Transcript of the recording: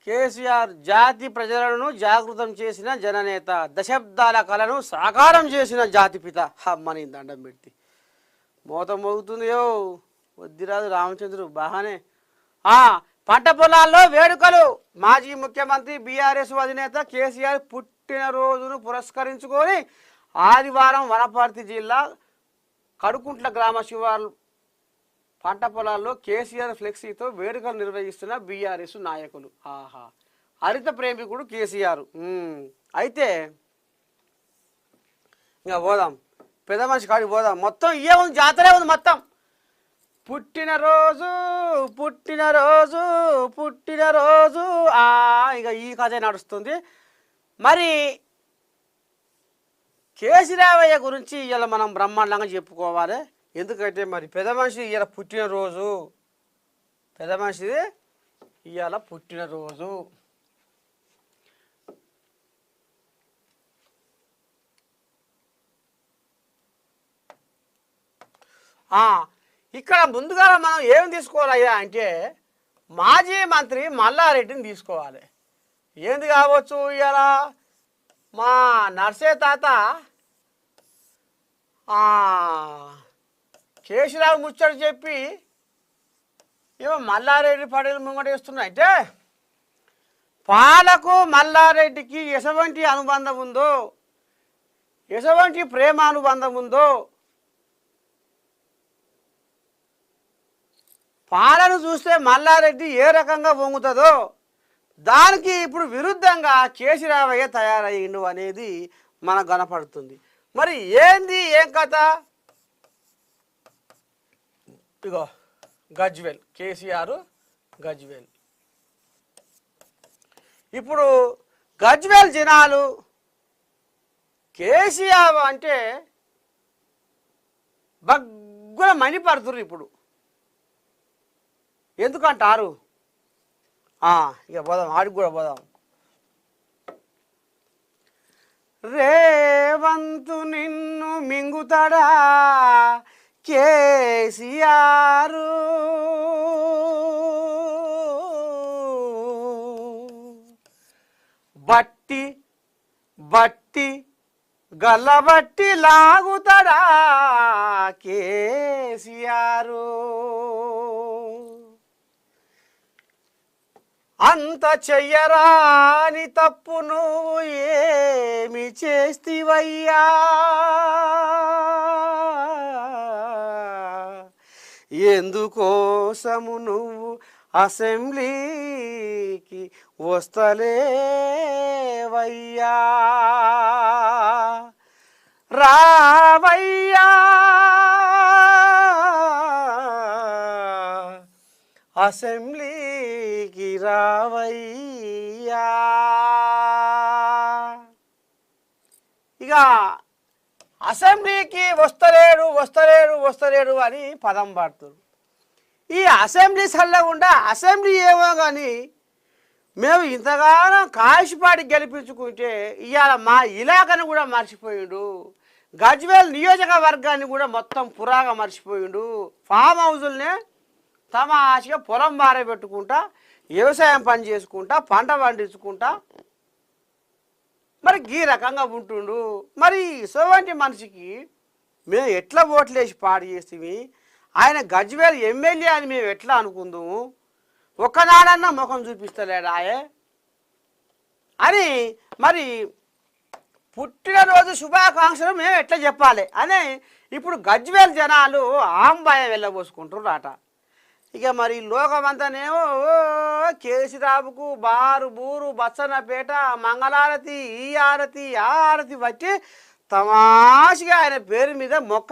కేసీఆర్ జాతి ప్రజలను జాగృతం చేసిన జననేత, దశాబ్దాల కళను సాకారం చేసిన జాతిపిత. అమ్మని దండం పెట్టి మోత మోగుతుందియో వద్దిరాజు రామచంద్రుడు బాగానే. పంట పొలాల్లో వేడుకలు. మాజీ ముఖ్యమంత్రి బీఆర్ఎస్ అధినేత కేసీఆర్ పుట్టినరోజును పురస్కరించుకొని ఆదివారం వనపర్తి జిల్లా కడుకుంట్ల గ్రామ శివారు పంట పొలాల్లో కేసీఆర్ ఫ్లెక్సీతో వేడుకలు నిర్వహిస్తున్న బీఆర్ఎస్ నాయకులు. హరిత ప్రేమికుడు కేసీఆర్. అయితే ఇంకా పోదాం, పెద్ద మనిషి కాడికి పోదాం. మొత్తం ఏముంది, జాతరే ఉంది మొత్తం. పుట్టినరోజు పుట్టినరోజు పుట్టినరోజు ఇక ఈ కథే నడుస్తుంది. మరి కేసీరావయ్య గురించి ఇలా మనం బ్రహ్మాండంగా చెప్పుకోవాలి. ఎందుకంటే మరి పెద్ద మనిషి ఇవాళ పుట్టినరోజు, పెద్ద మనిషిది ఇవాళ పుట్టినరోజు. ఇక్కడ ముందుగా మనం ఏం తీసుకోవాలయ్యా అంటే మాజీ మంత్రి మల్లారెడ్డిని తీసుకోవాలి. ఏంది కావచ్చు, ఇవాళ మా నర్సే తాత కేసీరావు ముచ్చట చెప్పి ఏమో మల్లారెడ్డి పడేలు ముంగటేస్తున్నాయి. అంటే పాలకు మల్లారెడ్డికి ఎటువంటి అనుబంధం ఉందో, ఎటువంటి ప్రేమ అనుబంధం ఉందో, పాలను చూస్తే మల్లారెడ్డి ఏ రకంగా పొంగుతుందో దానికి ఇప్పుడు విరుద్ధంగా కేసీరావయ్య తయారయ్యిండు అనేది మనకు కనపడుతుంది. మరి ఏంది ఏం కథ? ఇగో గజ్వేల్, కేసీఆర్ గజ్వేల్. ఇప్పుడు గజ్వేల్ జనాలు కేసీఆర్ అంటే బగ్గున మణిపడుతున్నారు. ఇప్పుడు ఎందుకంటారు? ఇక పోదాం, ఆడికి కూడా పోదాం. రేవంతు నిన్ను మింగుతాడా కేసీఆర్, బట్టి బట్టి గల్లబట్టి లాగుతాడా కేసీఆర్, అంత చెయ్యరాని తప్పు నువ్వు ఏమి చేస్తివయ్యా, ఎందుకోసము నువ్వు అసెంబ్లీకి వస్తలేవయ్యా, రావయ్యా అసెంబ్లీకి రావయ్యా. ఇక అసెంబ్లీకి వస్తలేడు వస్తలేడు వస్తలేడు అని పదం పడుతుంది. ఈ అసెంబ్లీ చల్లకుండా అసెంబ్లీ ఏమో కానీ మేము ఇంతగానో కాశీపాటి గెలిపించుకుంటే ఇవాళ మా ఇలాకాను కూడా మర్చిపోయిండు, గజ్వేల్ నియోజకవర్గాన్ని కూడా మొత్తం పురాగా మర్చిపోయిండు. ఫామ్ హౌజుల్నే తమాషగా పొలం బారే పెట్టుకుంటా, వ్యవసాయం పని చేసుకుంటా, పంట పండించుకుంటా మరి ఈ రకంగా ఉంటుండు. మరి ఇటువంటి మనిషికి మేము ఎట్లా ఓట్లేసి పాడు చేస్తే ఆయన గజ్వేల్ ఎమ్మెల్యే అని మేము ఎట్లా అనుకుందాము? ఒక్కనాడన్నా ముఖం చూపిస్తలేడా అని మరి పుట్టినరోజు శుభాకాంక్షలు మేము ఎట్లా చెప్పాలి అని ఇప్పుడు గజ్వేల్ జనాలు ఆంబాయ వెళ్ళబోసుకుంటారు రాట. ఇక మరి లోకమంతానేమో కేసీరావుకు బారు బూరు బచ్చన్నపేట మంగళారతి ఈ ఆరతి ఆ ఆరతి వచ్చి తమాషగా ఆయన పేరు మీద మొక్క